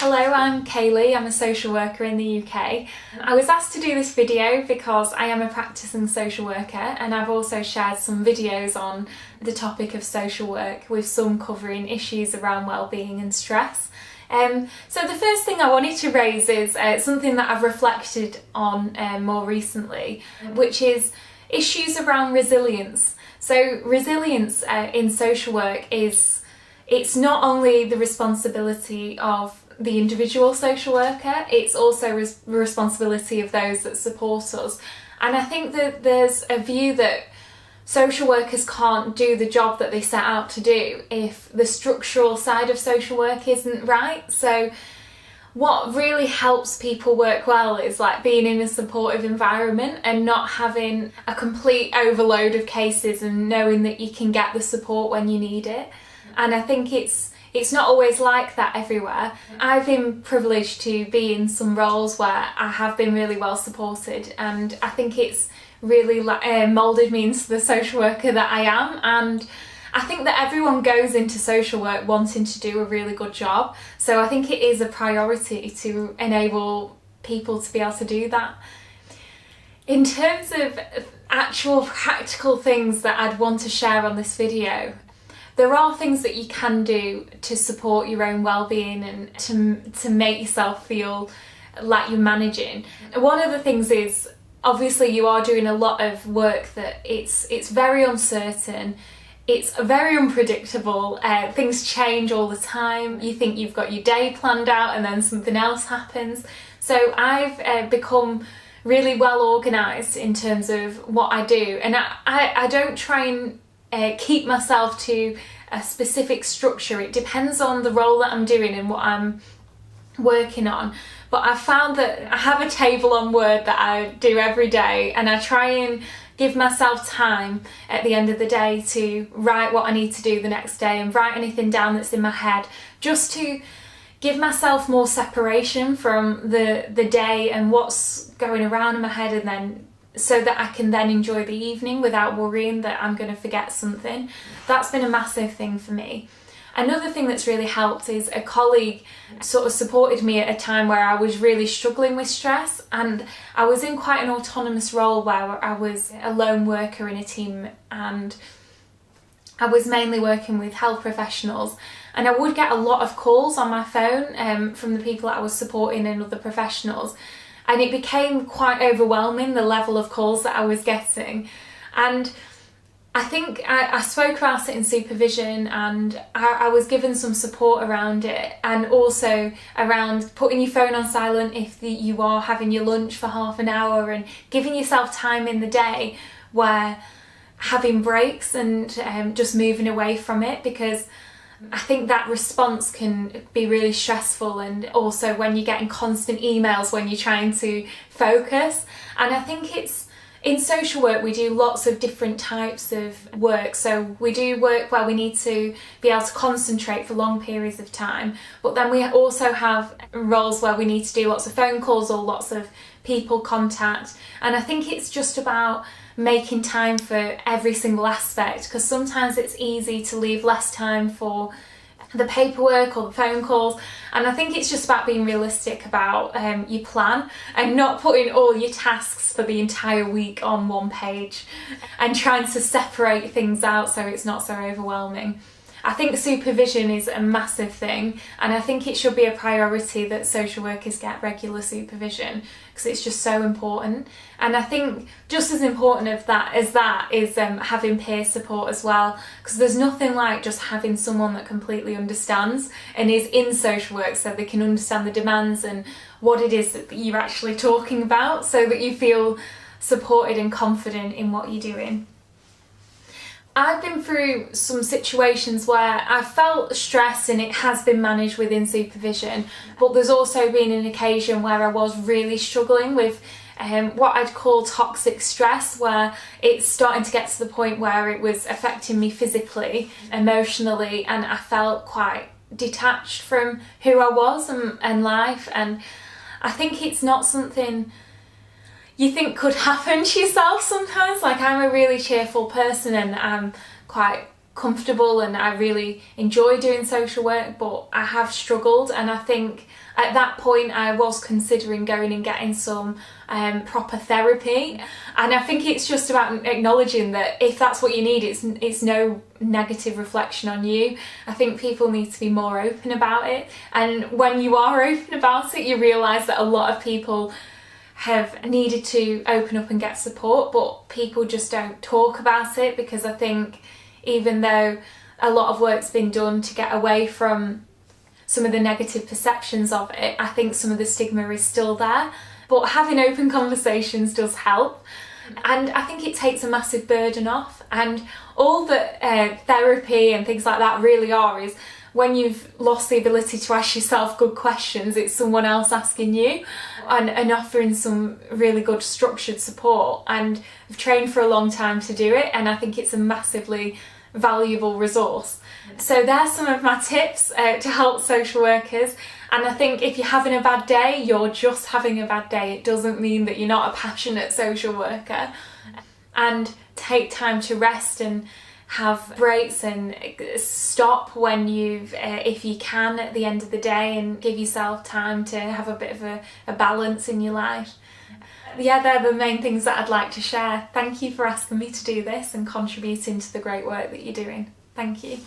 Hello, I'm Kayleigh, I'm a social worker in the UK. I was asked to do this video because I am a practicing social worker, and I've also shared some videos on the topic of social work, with some covering issues around wellbeing and stress. So the first thing I wanted to raise is something that I've reflected on more recently, which is issues around resilience. So resilience in social work it's not only the responsibility of the individual social worker, it's also the responsibility of those that support us. And I think that there's a view that social workers can't do the job that they set out to do if the structural side of social work isn't right. So what really helps people work well is like being in a supportive environment and not having a complete overload of cases, and knowing that you can get the support when you need it. And I think it's not always like that everywhere. I've been privileged to be in some roles where I have been really well supported, and I think it's really moulded me into the social worker that I am. And I think that everyone goes into social work wanting to do a really good job, so I think it is a priority to enable people to be able to do that. In terms of actual practical things that I'd want to share on this video, there are things that you can do to support your own well-being and to make yourself feel like you're managing. One of the things is, obviously you are doing a lot of work that it's very uncertain, it's very unpredictable, things change all the time. You think you've got your day planned out and then something else happens. So I've become really well organised in terms of what I do, and I don't try and keep myself to a specific structure. It depends on the role that I'm doing and what I'm working on. But I've found that I have a table on Word that I do every day, and I try and give myself time at the end of the day to write what I need to do the next day and write anything down that's in my head, just to give myself more separation from the day and what's going around in my head, and then so that I can then enjoy the evening without worrying that I'm going to forget something. That's been a massive thing for me. Another thing that's really helped is a colleague sort of supported me at a time where I was really struggling with stress, and I was in quite an autonomous role where I was a lone worker in a team, and I was mainly working with health professionals, and I would get a lot of calls on my phone from the people that I was supporting and other professionals. And it became quite overwhelming, the level of calls that I was getting. And I think I spoke about it in supervision, and I was given some support around it, and also around putting your phone on silent if you are having your lunch for half an hour, and giving yourself time in the day where having breaks and just moving away from it, because I think that response can be really stressful, and also when you're getting constant emails when you're trying to focus. And I think it's in social work we do lots of different types of work. So we do work where we need to be able to concentrate for long periods of time, but then we also have roles where we need to do lots of phone calls or lots of people contact. And I think it's just about making time for every single aspect, because sometimes it's easy to leave less time for the paperwork or the phone calls. And I think it's just about being realistic about your plan, and not putting all your tasks for the entire week on one page, and trying to separate things out so it's not so overwhelming. I think supervision is a massive thing, and I think it should be a priority that social workers get regular supervision, because it's just so important. And I think just as important as that is having peer support as well, because there's nothing like just having someone that completely understands and is in social work, so they can understand the demands and what it is that you're actually talking about, so that you feel supported and confident in what you're doing. I've been through some situations where I felt stress and it has been managed within supervision, but there's also been an occasion where I was really struggling with what I'd call toxic stress, where it's starting to get to the point where it was affecting me physically, emotionally, and I felt quite detached from who I was and life. And I think it's not something you think could happen to yourself sometimes. Like, I'm a really cheerful person, and I'm quite comfortable and I really enjoy doing social work, but I have struggled, and I think at that point I was considering going and getting some proper therapy. And I think it's just about acknowledging that if that's what you need, it's no negative reflection on you. I think people need to be more open about it, and when you are open about it, you realise that a lot of people have needed to open up and get support, but people just don't talk about it, because I think even though a lot of work's been done to get away from some of the negative perceptions of it, I think some of the stigma is still there. But having open conversations does help, and I think it takes a massive burden off. And all that therapy and things like that really are is when you've lost the ability to ask yourself good questions, it's someone else asking you and offering some really good structured support. And I've trained for a long time to do it, and I think it's a massively valuable resource. So there's some of my tips to help social workers. And I think if you're having a bad day, you're just having a bad day. It doesn't mean that you're not a passionate social worker. And take time to rest and have breaks and stop when if you can at the end of the day, and give yourself time to have a bit of a balance in your life. Yeah, they're the main things that I'd like to share. Thank you for asking me to do this and contributing to the great work that you're doing. Thank you.